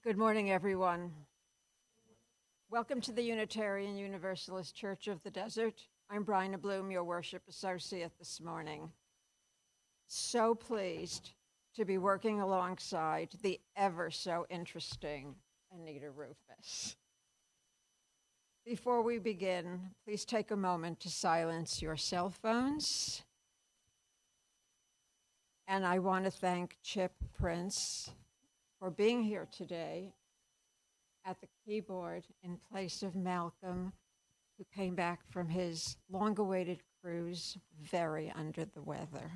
Good morning, everyone. Welcome to the Unitarian Universalist Church of the Desert. I'm Bryna Blum, your worship associate this morning. So pleased to be working alongside the ever so interesting Anita Rufus. Before we begin, please take a moment to silence your cell phones. And I want to thank Chip Prince for being here today at the keyboard in place of Malcolm, who came back from his long-awaited cruise very under the weather.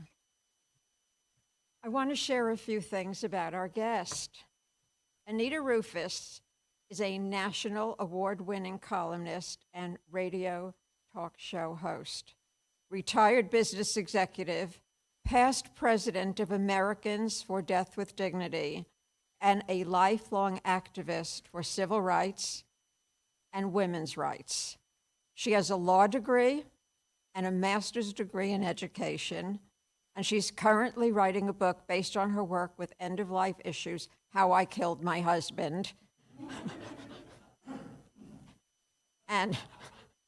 I want to share a few things about our guest. Anita Rufus is a national award-winning columnist and radio talk show host, retired business executive, past president of Americans for Death with Dignity, and a lifelong activist for civil rights and women's rights. She has a law degree and a master's degree in education, and she's currently writing a book based on her work with end-of-life issues, How I Killed My Husband. And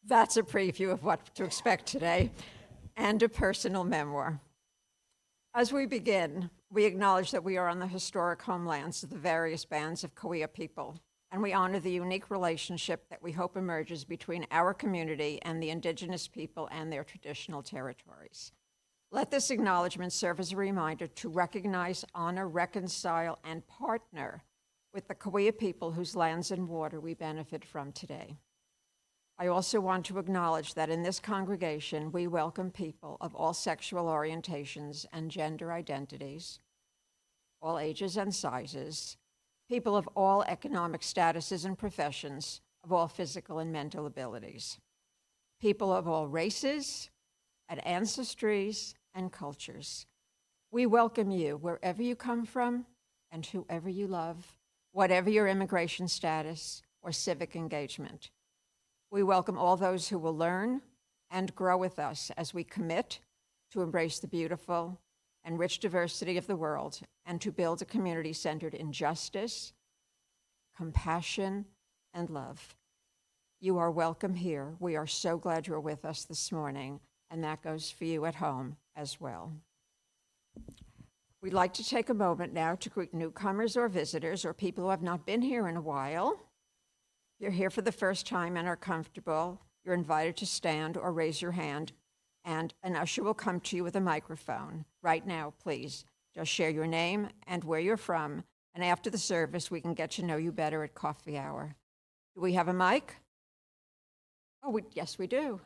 that's a preview of what to expect today, and a personal memoir. As we begin, we acknowledge that we are on the historic homelands of the various bands of Cahuilla people, and we honor the unique relationship that we hope emerges between our community and the indigenous people and their traditional territories. Let this acknowledgement serve as a reminder to recognize, honor, reconcile, and partner with the Cahuilla people whose lands and water we benefit from today. I also want to acknowledge that in this congregation, we welcome people of all sexual orientations and gender identities, all ages and sizes, people of all economic statuses and professions, of all physical and mental abilities, people of all races and ancestries and cultures. We welcome you wherever you come from and whoever you love, whatever your immigration status or civic engagement. We welcome all those who will learn and grow with us as we commit to embrace the beautiful and rich diversity of the world and to build a community centered in justice, compassion, and love. You are welcome here. We are so glad you're with us this morning, and that goes for you at home as well. We'd like to take a moment now to greet newcomers or visitors or people who have not been here in a while. If you're here for the first time and are comfortable, you're invited to stand or raise your hand, and an usher will come to you with a microphone. Right now, please, just share your name and where you're from, and after the service, we can get to know you better at coffee hour. Do we have a mic? Oh, yes, we do.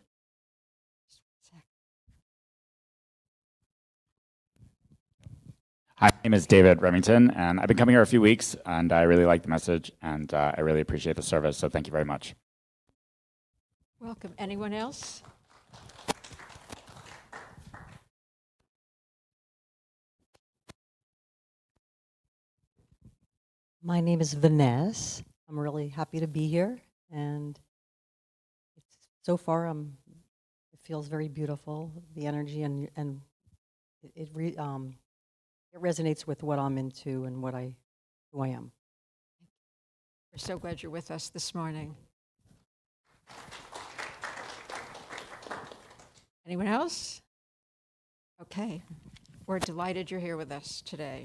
Hi, my name is David Remington, and I've been coming here a few weeks, and I really like the message, and I really appreciate the service, so thank you very much. Welcome. Anyone else? My name is Vanessa. I'm really happy to be here, and so far it feels very beautiful. The energy and it resonates with what I'm into and who I am. We're so glad you're with us this morning. Anyone else? Okay. We're delighted you're here with us today.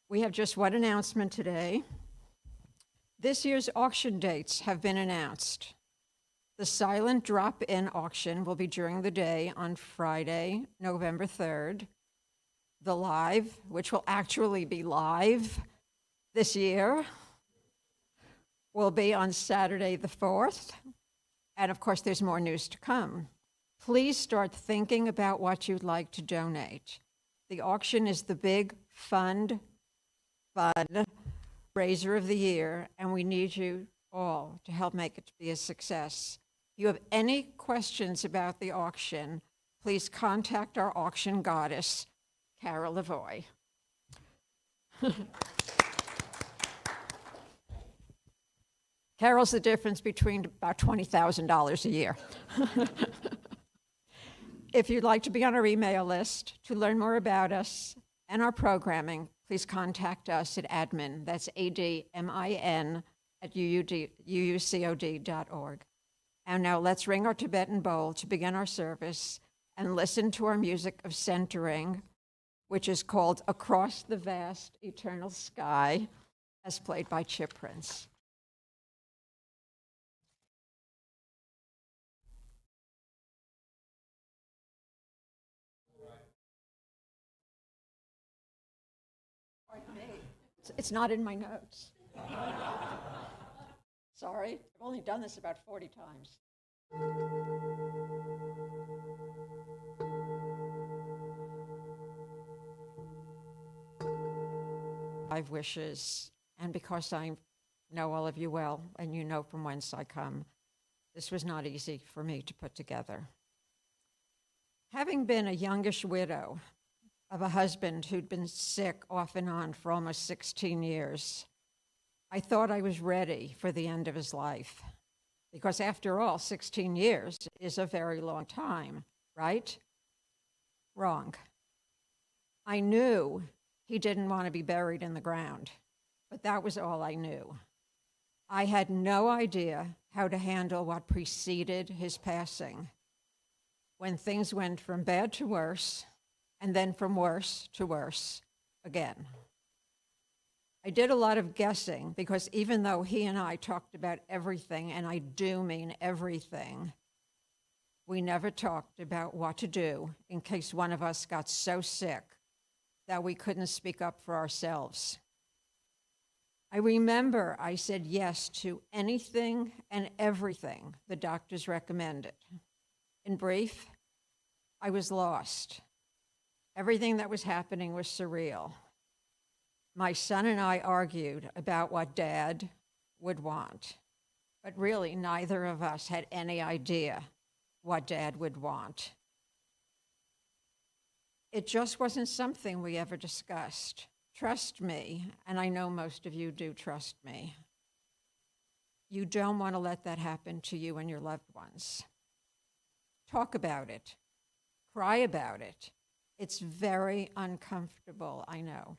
We have just one announcement today. This year's auction dates have been announced. The silent drop-in auction will be during the day on Friday, November 3rd. The live, which will actually be live this year, will be on Saturday the 4th. And of course, there's more news to come. Please start thinking about what you'd like to donate. The auction is the big fundraiser of the year, and we need you all to help make it be a success. If you have any questions about the auction, please contact our auction goddess, Carol Lavoie. Carol's the difference between about $20,000 a year. If you'd like to be on our email list to learn more about us and our programming, please contact us at admin, that's ADMIN, at uucod.org. And now let's ring our Tibetan bowl to begin our service and listen to our music of centering, which is called Across the Vast Eternal Sky, as played by Chip Prince. It's not in my notes. Sorry, I've only done this about 40 times. 5 wishes, and because I know all of you well, and you know from whence I come, this was not easy for me to put together. Having been a youngish widow of a husband who'd been sick off and on for almost 16 years, I thought I was ready for the end of his life. Because after all, 16 years is a very long time, right? Wrong. I knew he didn't want to be buried in the ground, but that was all I knew. I had no idea how to handle what preceded his passing, when things went from bad to worse, and then from worse to worse again. I did a lot of guessing because even though he and I talked about everything, and I do mean everything, we never talked about what to do in case one of us got so sick that we couldn't speak up for ourselves. I remember I said yes to anything and everything the doctors recommended. In brief, I was lost. Everything that was happening was surreal. My son and I argued about what Dad would want, but really neither of us had any idea what Dad would want. It just wasn't something we ever discussed. Trust me, and I know most of you do trust me. You don't want to let that happen to you and your loved ones. Talk about it. Cry about it. It's very uncomfortable, I know.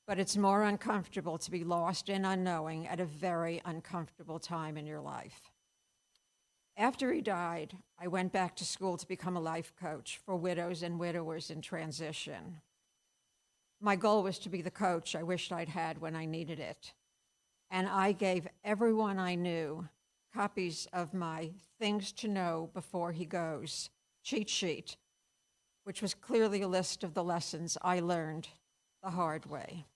But it's more uncomfortable to be lost and unknowing at a very uncomfortable time in your life. After he died, I went back to school to become a life coach for widows and widowers in transition. My goal was to be the coach I wished I'd had when I needed it. And I gave everyone I knew copies of my Things to Know Before He Goes cheat sheet, which was clearly a list of the lessons I learned the hard way.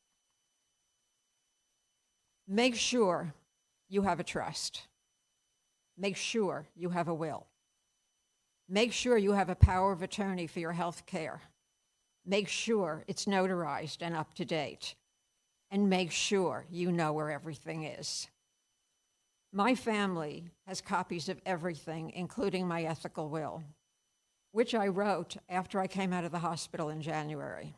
Make sure you have a trust. Make sure you have a will. Make sure you have a power of attorney for your health care. Make sure it's notarized and up to date. And make sure you know where everything is. My family has copies of everything, including my ethical will, which I wrote after I came out of the hospital in January.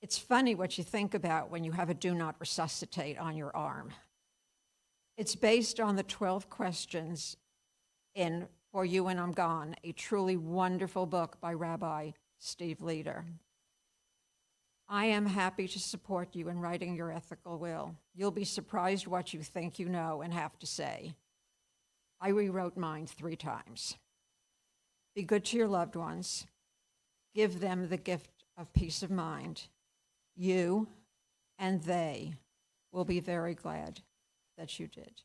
It's funny what you think about when you have a do not resuscitate on your arm. It's based on the 12 questions in For You When I'm Gone, a truly wonderful book by Rabbi Steve Leder. I am happy to support you in writing your ethical will. You'll be surprised what you think you know and have to say. I rewrote mine 3 times. Be good to your loved ones. Give them the gift of peace of mind. You and they will be very glad that you did.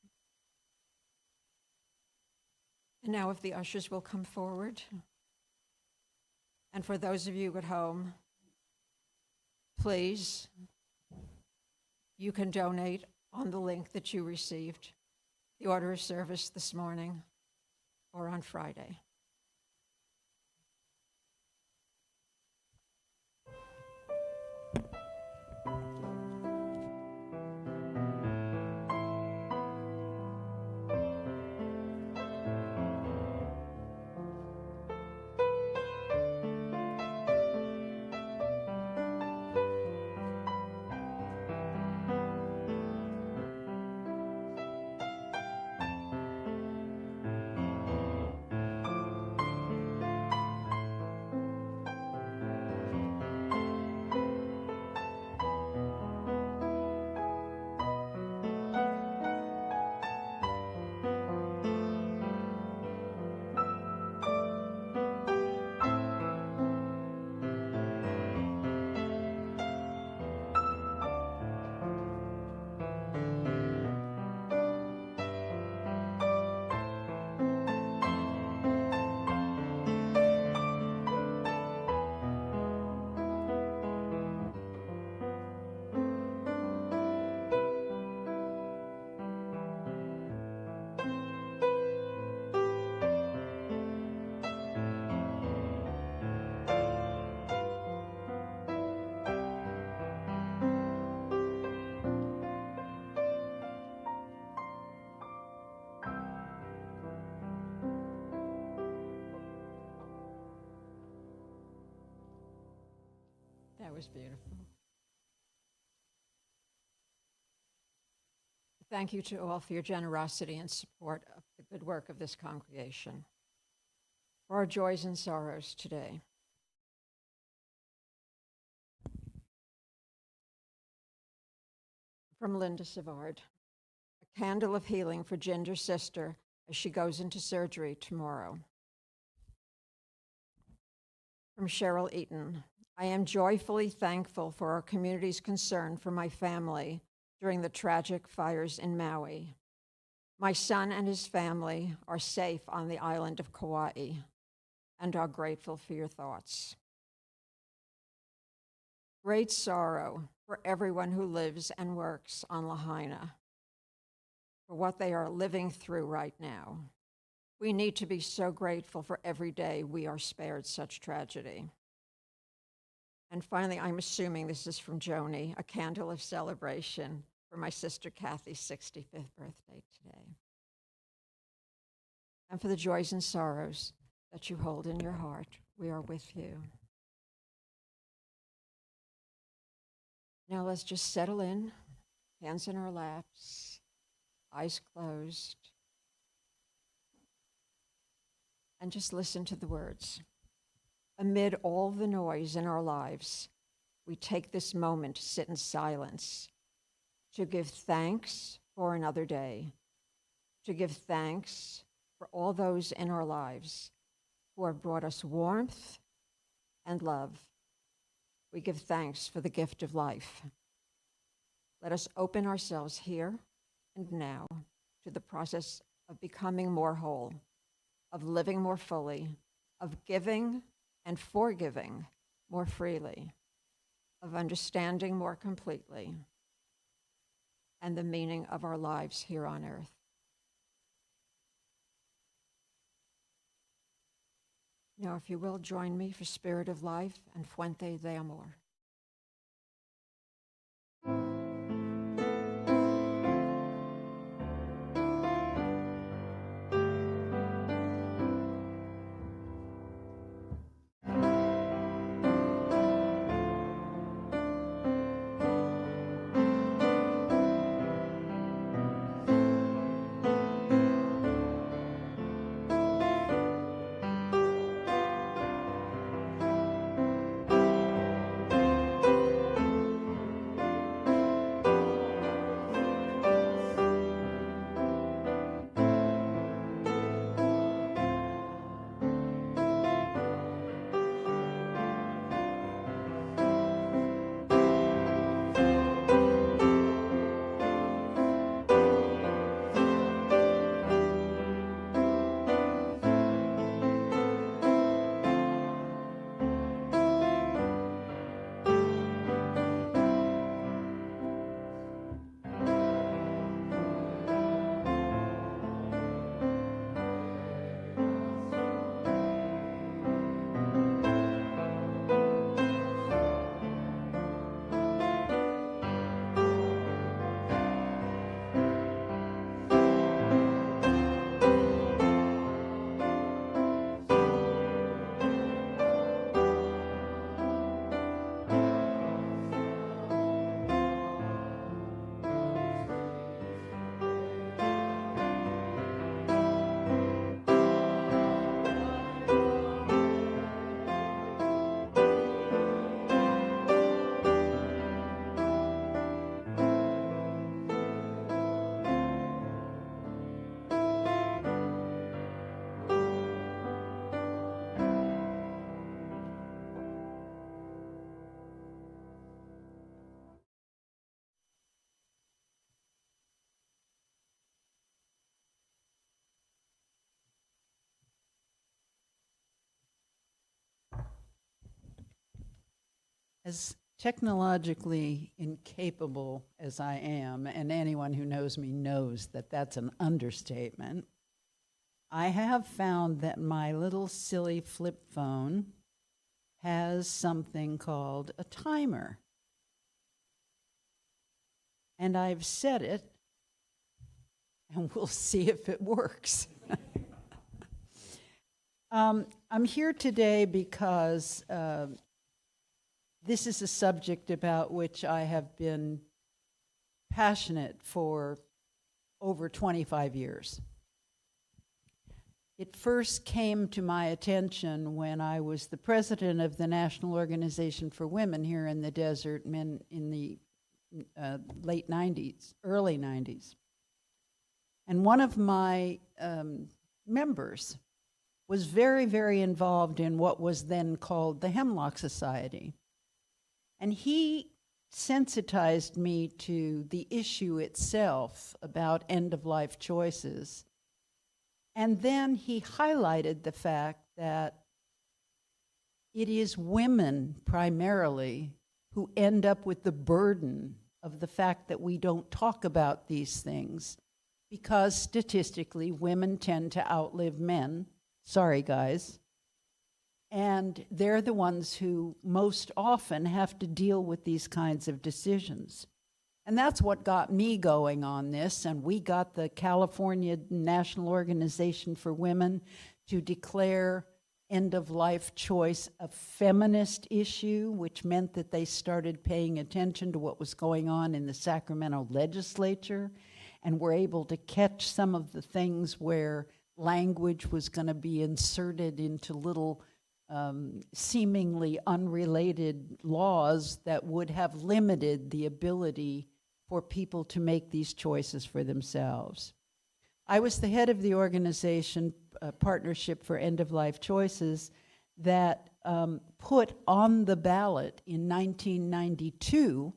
And now if the ushers will come forward. And for those of you at home, please, you can donate on the link that you received, the order of service this morning or on Friday. was beautiful. Thank you to all for your generosity and support of the good work of this congregation. For our joys and sorrows today. From Linda Savard, a candle of healing for Ginger's sister as she goes into surgery tomorrow. From Cheryl Eaton, I am joyfully thankful for our community's concern for my family during the tragic fires in Maui. My son and his family are safe on the island of Kauai and are grateful for your thoughts. Great sorrow for everyone who lives and works on Lahaina, for what they are living through right now. We need to be so grateful for every day we are spared such tragedy. And finally, I'm assuming this is from Joni, a candle of celebration for my sister Kathy's 65th birthday today. And for the joys and sorrows that you hold in your heart, we are with you. Now let's just settle in, hands in our laps, eyes closed, and just listen to the words. Amid all the noise in our lives, we take this moment to sit in silence, to give thanks for another day, to give thanks for all those in our lives who have brought us warmth and love. We give thanks for the gift of life. Let us open ourselves here and now to the process of becoming more whole, of living more fully, of giving and forgiving more freely, of understanding more completely, and the meaning of our lives here on earth. Now, if you will, join me for Spirit of Life and Fuente de Amor. As technologically incapable as I am, and anyone who knows me knows that that's an understatement, I have found that my little silly flip phone has something called a timer. And I've set it, and we'll see if it works. I'm here today because this is a subject about which I have been passionate for over 25 years. It first came to my attention when I was the president of the National Organization for Women here in the desert in the late 90s, early 90s. And one of my members was very, very involved in what was then called the Hemlock Society. And he sensitized me to the issue itself about end-of-life choices. And then he highlighted the fact that it is women primarily who end up with the burden of the fact that we don't talk about these things, because statistically women tend to outlive men. Sorry, guys. And they're the ones who most often have to deal with these kinds of decisions. And that's what got me going on this, and we got the California National Organization for Women to declare end-of-life choice a feminist issue, which meant that they started paying attention to what was going on in the Sacramento legislature and were able to catch some of the things where language was going to be inserted into little seemingly unrelated laws that would have limited the ability for people to make these choices for themselves. I was the head of the organization, Partnership for End-of-Life Choices, that put on the ballot in 1992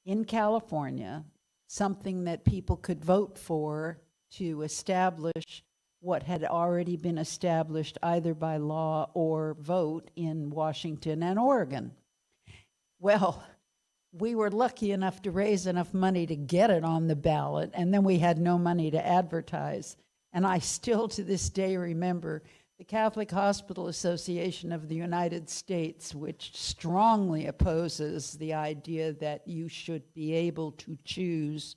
in California something that people could vote for to establish what had already been established either by law or vote in Washington and Oregon. Well, we were lucky enough to raise enough money to get it on the ballot, and then we had no money to advertise. And I still to this day remember the Catholic Hospital Association of the United States, which strongly opposes the idea that you should be able to choose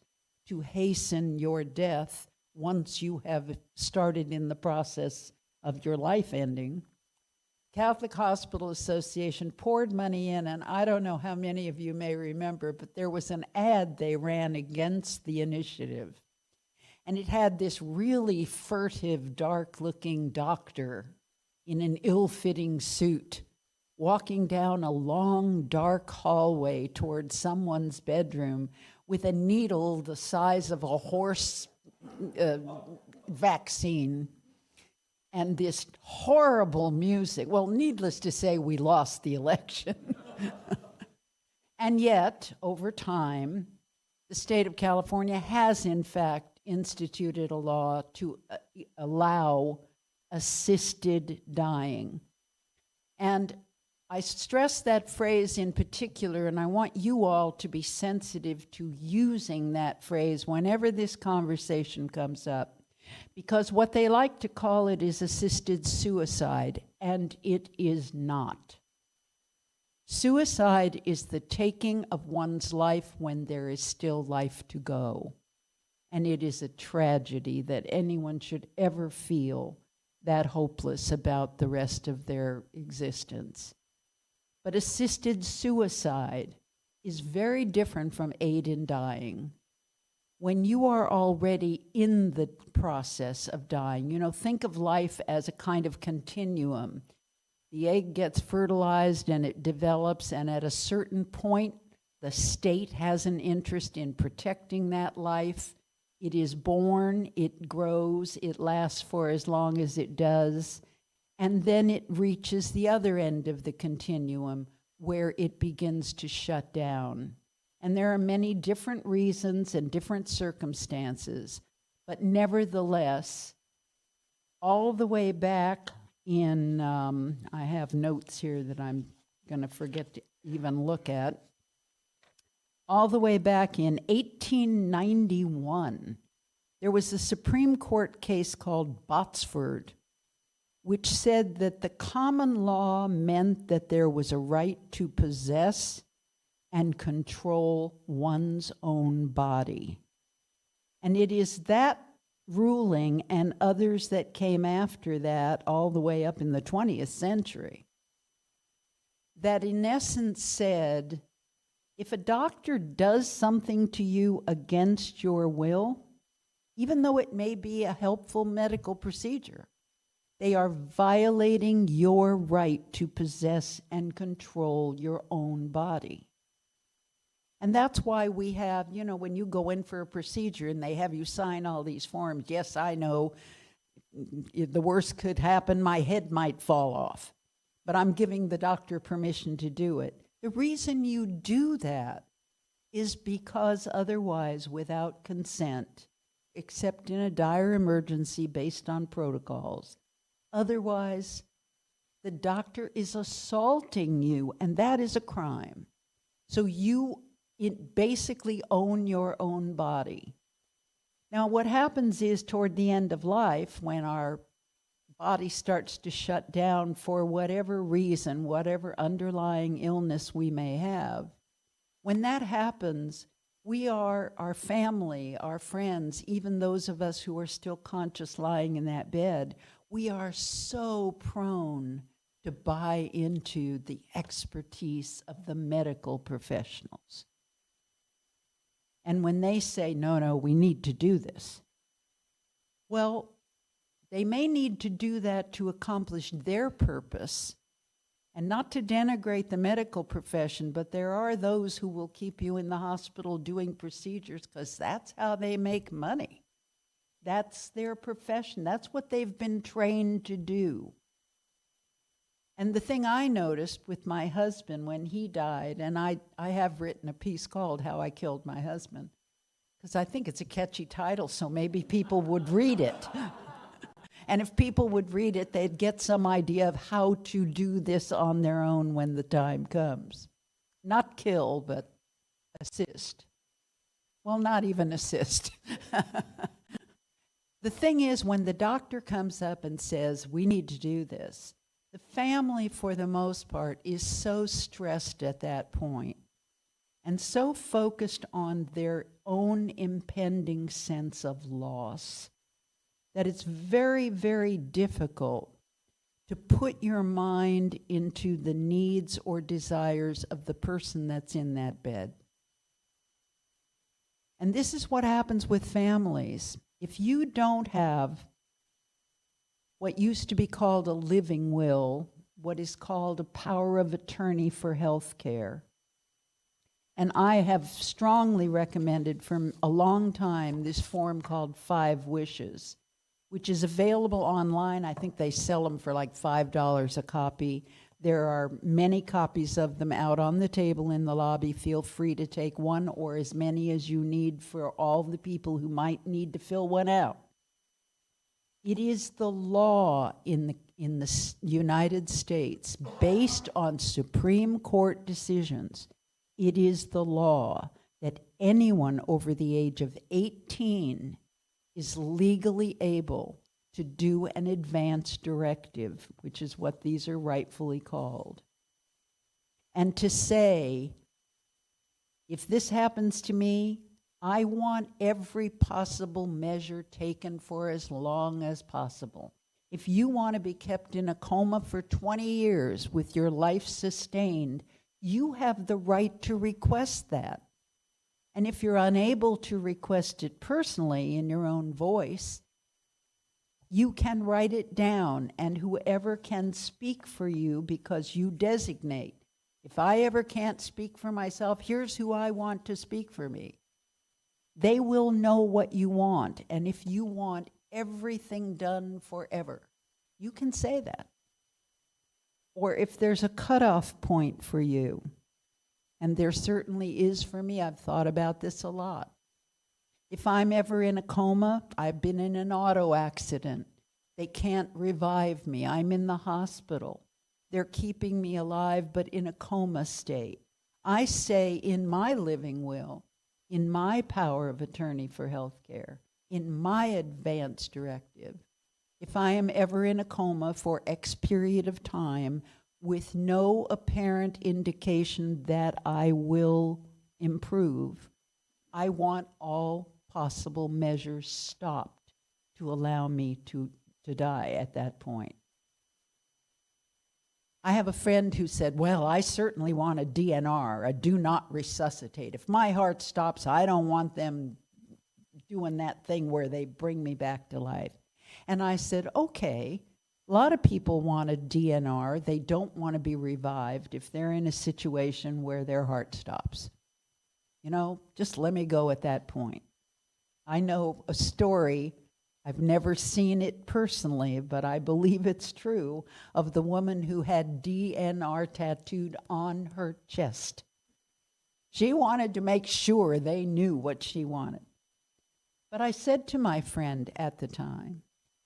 to hasten your death once you have started in the process of your life ending. Catholic Hospital Association poured money in, and I don't know how many of you may remember, but there was an ad they ran against the initiative. And it had this really furtive, dark-looking doctor in an ill-fitting suit walking down a long, dark hallway towards someone's bedroom with a needle the size of a horse vaccine, and this horrible music. Well, needless to say, we lost the election. And yet, over time, the state of California has, in fact, instituted a law to allow assisted dying. And I stress that phrase in particular, and I want you all to be sensitive to using that phrase whenever this conversation comes up, because what they like to call it is assisted suicide, and it is not. Suicide is the taking of one's life when there is still life to go. And it is a tragedy that anyone should ever feel that hopeless about the rest of their existence. But assisted suicide is very different from aid in dying. When you are already in the process of dying, think of life as a kind of continuum. The egg gets fertilized and it develops, and at a certain point, the state has an interest in protecting that life. It is born, it grows, it lasts for as long as it does, and then it reaches the other end of the continuum where it begins to shut down. And there are many different reasons and different circumstances, but nevertheless, all the way back in, I have notes here that I'm going to forget to even look at, all the way back in 1891, there was a Supreme Court case called Botsford, which said that the common law meant that there was a right to possess and control one's own body. And it is that ruling and others that came after that all the way up in the 20th century that in essence said, if a doctor does something to you against your will, even though it may be a helpful medical procedure, they are violating your right to possess and control your own body. And that's why we have, you know, when you go in for a procedure and they have you sign all these forms, yes, I know if the worst could happen, my head might fall off, but I'm giving the doctor permission to do it. The reason you do that is because otherwise, without consent, except in a dire emergency based on protocols, otherwise, the doctor is assaulting you, and that is a crime. So you basically own your own body. Now, what happens is toward the end of life, when our body starts to shut down for whatever reason, whatever underlying illness we may have, when that happens, we are, our family, our friends, even those of us who are still conscious lying in that bed, we are so prone to buy into the expertise of the medical professionals. And when they say, no, we need to do this, well, they may need to do that to accomplish their purpose, and not to denigrate the medical profession, but there are those who will keep you in the hospital doing procedures because that's how they make money. That's their profession. That's what they've been trained to do. And the thing I noticed with my husband when he died, and I have written a piece called How I Killed My Husband, because I think it's a catchy title, so maybe people would read it. And if people would read it, they'd get some idea of how to do this on their own when the time comes. Not kill, but assist. Well, not even assist. The thing is, when the doctor comes up and says, we need to do this, the family, for the most part, is so stressed at that point and so focused on their own impending sense of loss that it's very, very difficult to put your mind into the needs or desires of the person that's in that bed. And this is what happens with families. If you don't have what used to be called a living will, what is called a power of attorney for health care, and I have strongly recommended for a long time this form called 5 Wishes, which is available online. I think they sell them for like $5 a copy. There are many copies of them out on the table in the lobby. Feel free to take one or as many as you need for all the people who might need to fill one out. It is the law in the United States, based on Supreme Court decisions, it is the law that anyone over the age of 18 is legally able to do an advance directive, which is what these are rightfully called. And to say, if this happens to me, I want every possible measure taken for as long as possible. If you want to be kept in a coma for 20 years with your life sustained, you have the right to request that. And if you're unable to request it personally in your own voice, you can write it down, and whoever can speak for you, because you designate, if I ever can't speak for myself, here's who I want to speak for me. They will know what you want, and if you want everything done forever, you can say that. Or if there's a cutoff point for you, and there certainly is for me, I've thought about this a lot. If I'm ever in a coma, I've been in an auto accident, they can't revive me, I'm in the hospital, they're keeping me alive but in a coma state. I say in my living will, in my power of attorney for health care, in my advance directive, if I am ever in a coma for X period of time with no apparent indication that I will improve, I want all possible measures stopped to allow me to die at that point. I have a friend who said, well, I certainly want a DNR, a do not resuscitate. If my heart stops, I don't want them doing that thing where they bring me back to life. And I said, okay, a lot of people want a DNR. They don't want to be revived if they're in a situation where their heart stops. You know, just let me go at that point. I know a story, I've never seen it personally, but I believe it's true, of the woman who had DNR tattooed on her chest. She wanted to make sure they knew what she wanted. But I said to my friend at the time,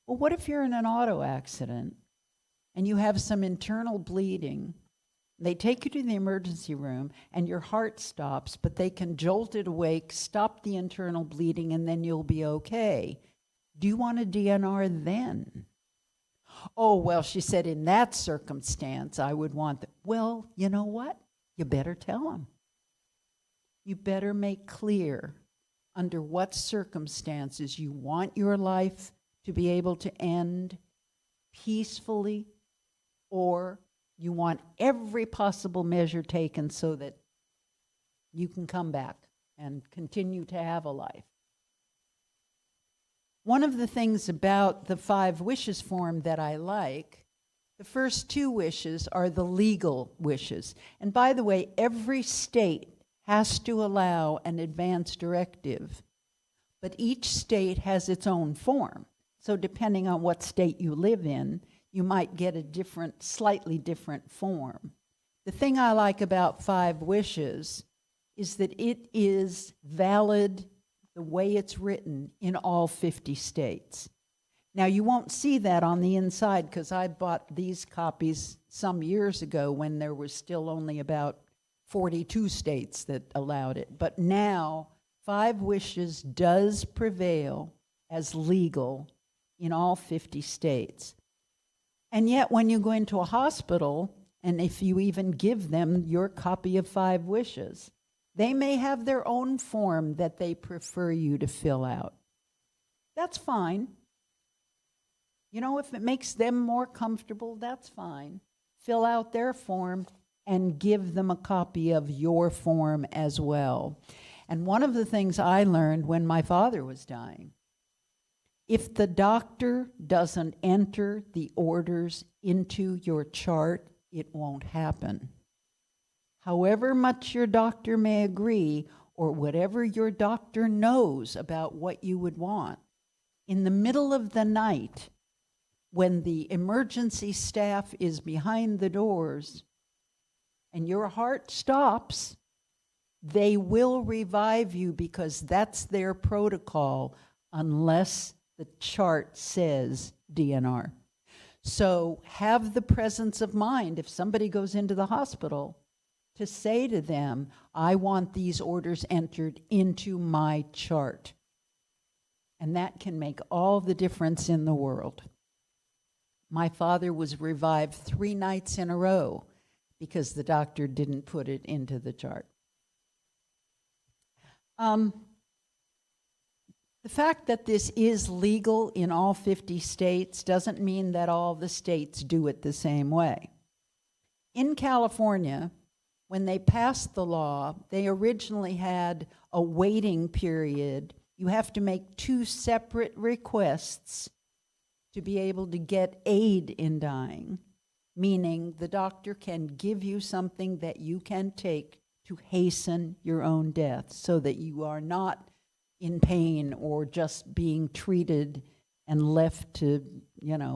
well, what if you're in an auto accident and you have some internal bleeding? They take you to the emergency room and your heart stops, but they can jolt it awake, stop the internal bleeding, and then you'll be okay. Do you want a DNR then? Oh, well, she said, in that circumstance, I would want that. Well, you know what? You better tell them. You better make clear under what circumstances you want your life to be able to end peacefully, or you want every possible measure taken so that you can come back and continue to have a life. One of the things about the 5 wishes form that I like, the first 2 wishes are the legal wishes. And by the way, every state has to allow an advance directive, but each state has its own form. So depending on what state you live in, you might get a different, slightly different form. The thing I like about 5 wishes is that it is valid the way it's written in all 50 states. Now, you won't see that on the inside because I bought these copies some years ago when there was still only about 42 states that allowed it. But now, 5 wishes does prevail as legal in all 50 states. And yet, when you go into a hospital, and if you even give them your copy of 5 wishes, they may have their own form that they prefer you to fill out. That's fine. You know, if it makes them more comfortable, that's fine. Fill out their form and give them a copy of your form as well. And one of the things I learned when my father was dying, if the doctor doesn't enter the orders into your chart, it won't happen. However much your doctor may agree, or whatever your doctor knows about what you would want, in the middle of the night, when the emergency staff is behind the doors and your heart stops, they will revive you because that's their protocol unless the chart says DNR. So have the presence of mind if somebody goes into the hospital to say to them, I want these orders entered into my chart. And that can make all the difference in the world. My father was revived 3 nights in a row because the doctor didn't put it into the chart. The fact that this is legal in all 50 states doesn't mean that all the states do it the same way. In California, when they passed the law, they originally had a waiting period. You have to make 2 separate requests to be able to get aid in dying, meaning the doctor can give you something that you can take to hasten your own death so that you are not in pain or just being treated and left to,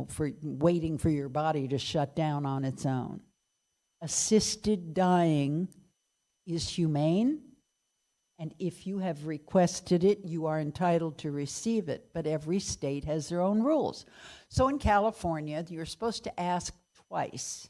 for waiting for your body to shut down on its own. Assisted dying is humane, and if you have requested it, you are entitled to receive it, but every state has their own rules. So in California, you're supposed to ask twice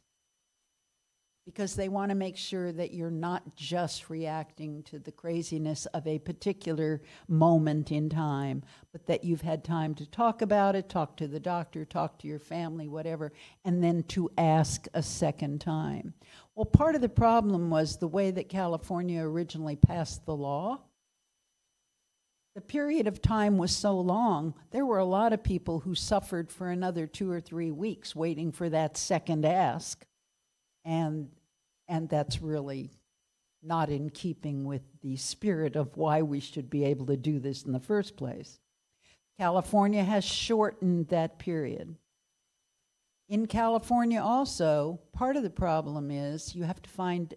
because they want to make sure that you're not just reacting to the craziness of a particular moment in time, but that you've had time to talk about it, talk to the doctor, talk to your family, whatever, and then to ask a second time. Well, part of the problem was the way that California originally passed the law. The period of time was so long, there were a lot of people who suffered for another 2 or 3 weeks waiting for that second ask. and that's really not in keeping with the spirit of why we should be able to do this in the first place. California has shortened that period. In California also, part of the problem is you have to find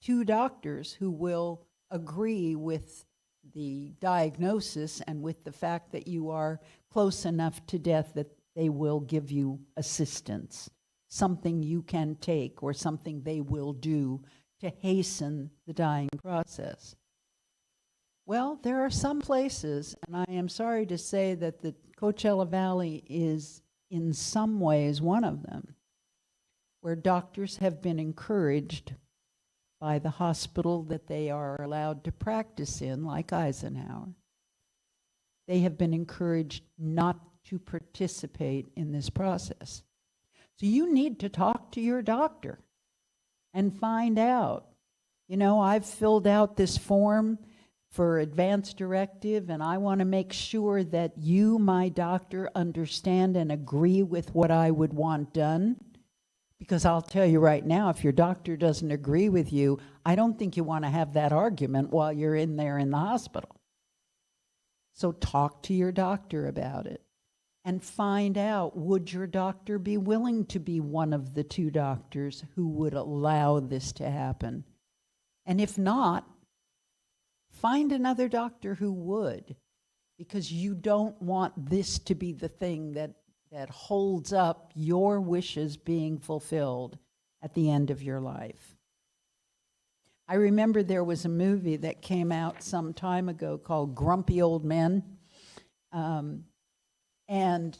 2 doctors who will agree with the diagnosis and with the fact that you are close enough to death that they will give you assistance, something you can take or something they will do to hasten the dying process. Well, there are some places, and I am sorry to say that the Coachella Valley is in some ways one of them, where doctors have been encouraged by the hospital that they are allowed to practice in, like Eisenhower. They have been encouraged not to participate in this process. So you need to talk to your doctor and find out. You know, I've filled out this form for Advance Directive, and I want to make sure that you, my doctor, understand and agree with what I would want done. Because I'll tell you right now, if your doctor doesn't agree with you, I don't think you want to have that argument while you're in there in the hospital. So talk to your doctor about it and find out, would your doctor be willing to be one of the 2 doctors who would allow this to happen? And if not, find another doctor who would, because you don't want this to be the thing that holds up your wishes being fulfilled at the end of your life. I remember there was a movie that came out some time ago called Grumpy Old Men, and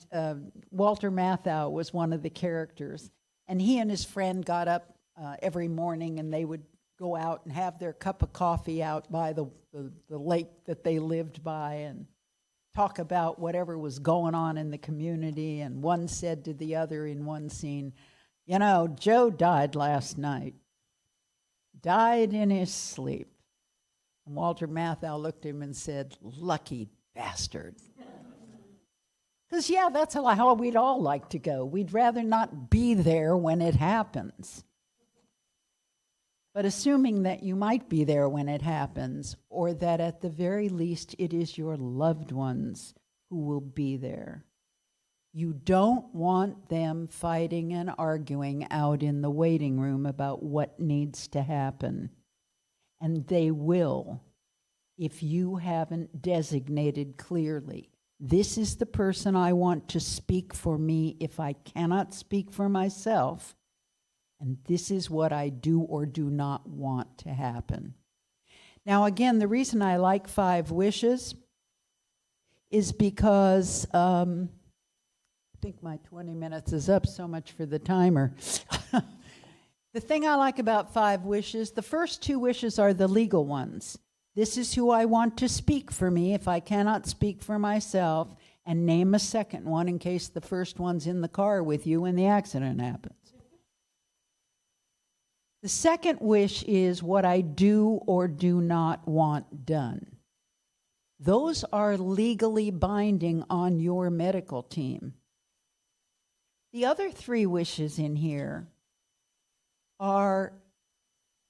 Walter Matthau was one of the characters, and he and his friend got up every morning and they would go out and have their cup of coffee out by the lake that they lived by and talk about whatever was going on in the community. And one said to the other in one scene, you know, Joe died last night. Died in his sleep. And Walter Matthau looked at him and said, lucky bastard. Because, yeah, that's how we'd all like to go. We'd rather not be there when it happens. But assuming that you might be there when it happens, or that at the very least it is your loved ones who will be there, you don't want them fighting and arguing out in the waiting room about what needs to happen. And they will, if you haven't designated clearly, this is the person I want to speak for me if I cannot speak for myself. And this is what I do or do not want to happen. Now, again, the reason I like 5 wishes is because I think my 20 minutes is up, so much for the timer. The thing I like about 5 wishes, the first 2 wishes are the legal ones. This is who I want to speak for me if I cannot speak for myself, and name a second one in case the first one's in the car with you when the accident happens. The second wish is what I do or do not want done. Those are legally binding on your medical team. The other 3 wishes in here are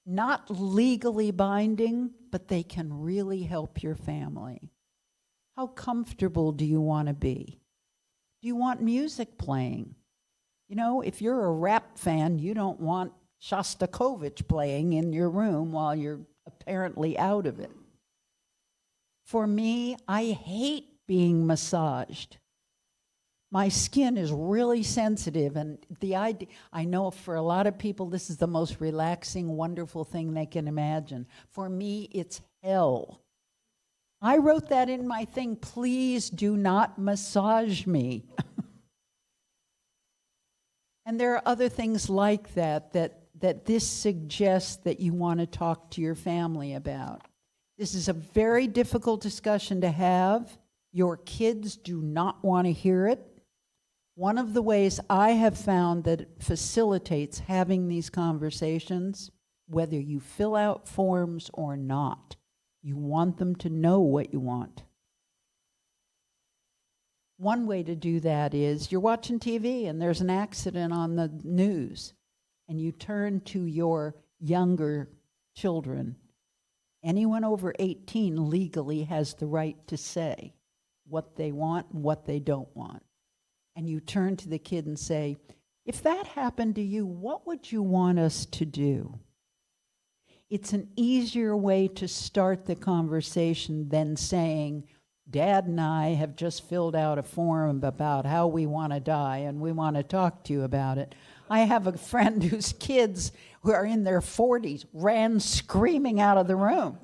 not legally binding, but they can really help your family. How comfortable do you want to be? Do you want music playing? You know, if you're a rap fan, you don't want Shostakovich playing in your room while you're apparently out of it. For me, I hate being massaged. My skin is really sensitive, and the idea, I know for a lot of people this is the most relaxing, wonderful thing they can imagine. For me, it's hell. I wrote that in my thing, please do not massage me. And there are other things like that this suggests that you want to talk to your family about. This is a very difficult discussion to have. Your kids do not want to hear it. One of the ways I have found that it facilitates having these conversations, whether you fill out forms or not, you want them to know what you want. One way to do that is you're watching TV and there's an accident on the news. and you turn to your younger children, anyone over 18 legally has the right to say what they want and what they don't want. And you turn to the kid and say, if that happened to you, what would you want us to do? It's an easier way to start the conversation than saying, Dad and I have just filled out a form about how we want to die, and we want to talk to you about it. I have a friend whose kids, who are in their 40s, ran screaming out of the room.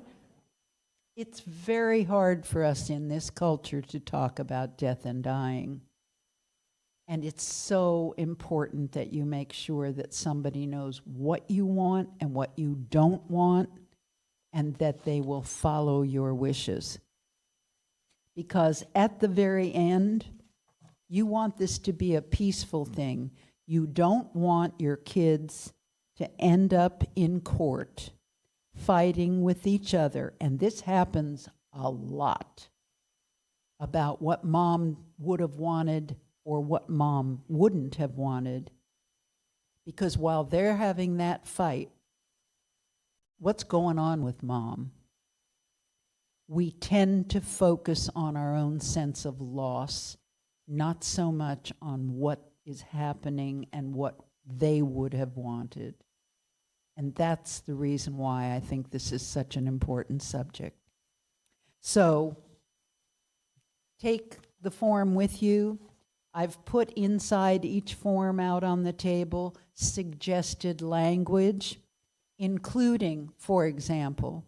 It's very hard for us in this culture to talk about death and dying. And it's so important that you make sure that somebody knows what you want and what you don't want, and that they will follow your wishes. Because at the very end, you want this to be a peaceful thing. You don't want your kids to end up in court fighting with each other. And this happens a lot, about what mom would have wanted or what mom wouldn't have wanted. Because while they're having that fight, what's going on with mom? We tend to focus on our own sense of loss, not so much on what is happening and what they would have wanted. And that's the reason why I think this is such an important subject. So, take the form with you. I've put inside each form out on the table suggested language, including, for example,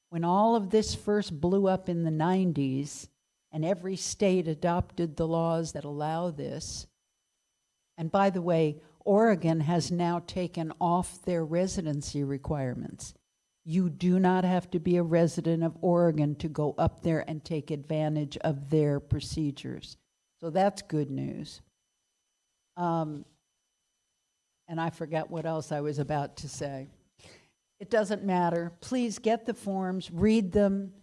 when all of this first blew up in the 90s and every state adopted the laws that allow this, and by the way, Oregon has now taken off their residency requirements. You do not have to be a resident of Oregon to go up there and take advantage of their procedures. So that's good news. And I forgot what else I was about to say. It doesn't matter. Please get the forms, read them,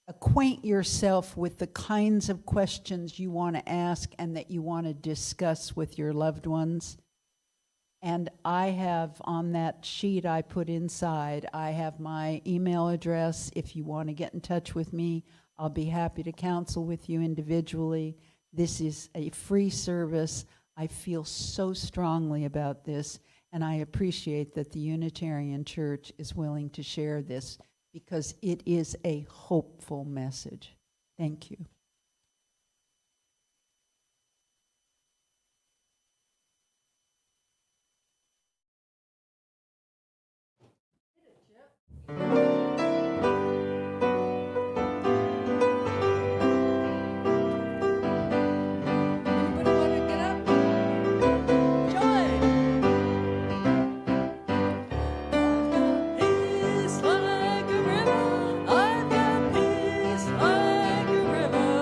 acquaint yourself with the kinds of questions you want to ask and that you want to discuss with your loved ones. And I have on that sheet I put inside, I have my email address. If you want to get in touch with me, I'll be happy to counsel with you individually. This is a free service. I feel so strongly about this, and I appreciate that the Unitarian Church is willing to share this because it is a hopeful message. Thank you. Peace like a river, I've got peace like a river.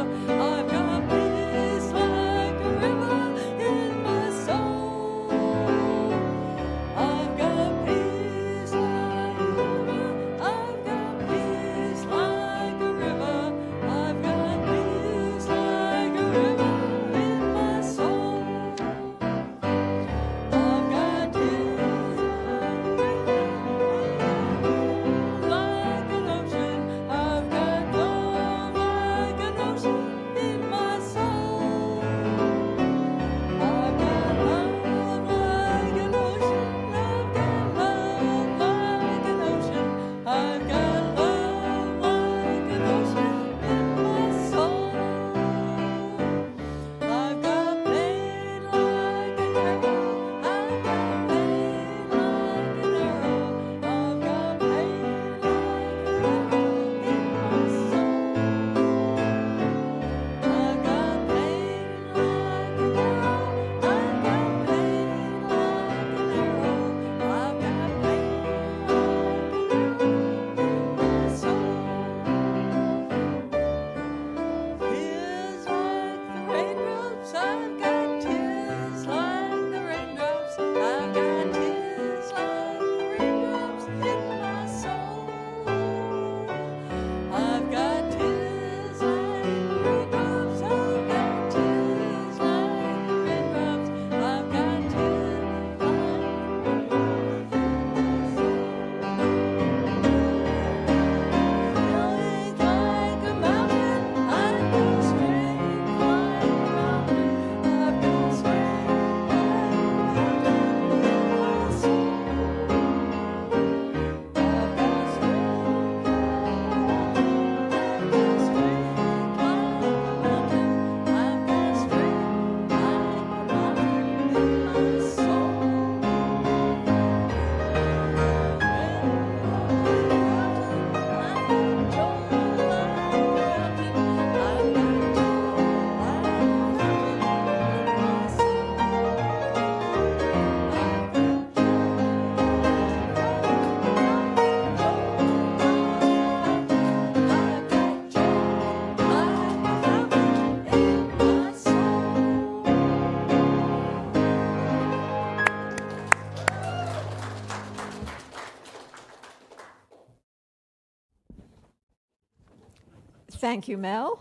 Thank you, Mel.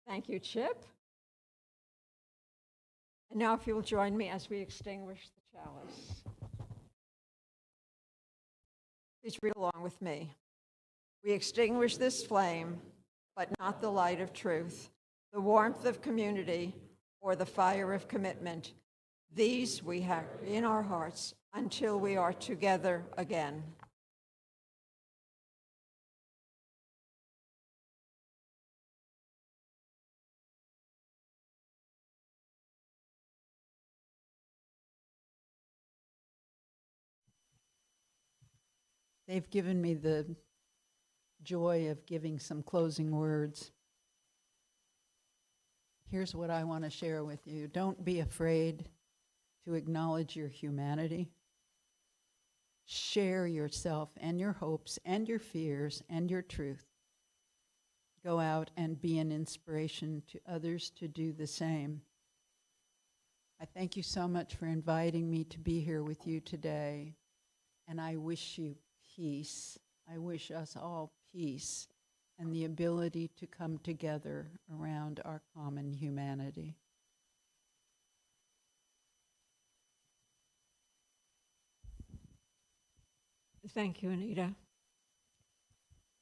Thank you, Chip. And now if you will join me as we extinguish the chalice. Please read along with me. We extinguish this flame, but not the light of truth, the warmth of community, or the fire of commitment. These we have in our hearts until we are together again. They've given me the joy of giving some closing words. Here's what I want to share with you. Don't be afraid to acknowledge your humanity. Share yourself and your hopes and your fears and your truth. Go out and be an inspiration to others to do the same. I thank you so much for inviting me to be here with you today, and I wish you peace. I wish us all peace and the ability to come together around our common humanity. Thank you, Anita.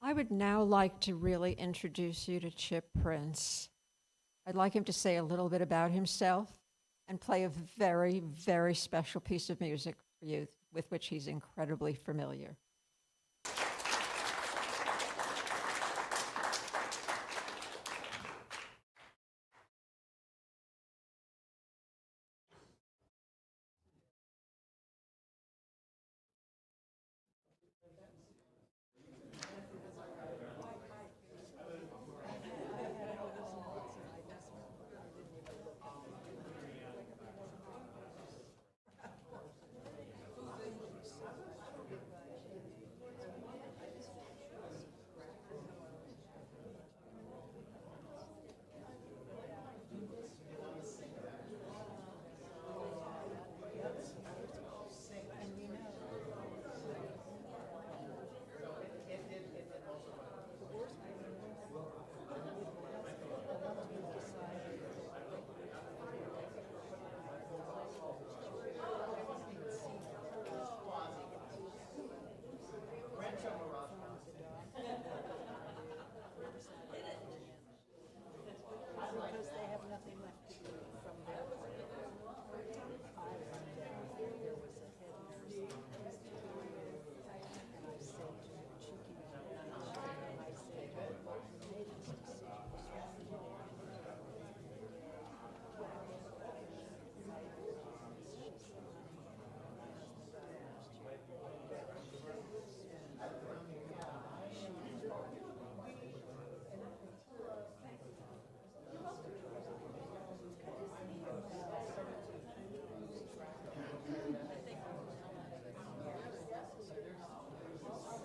I would now like to really introduce you to Chip Prince. I'd like him to say a little bit about himself and play a very, very special piece of music for you with which he's incredibly familiar.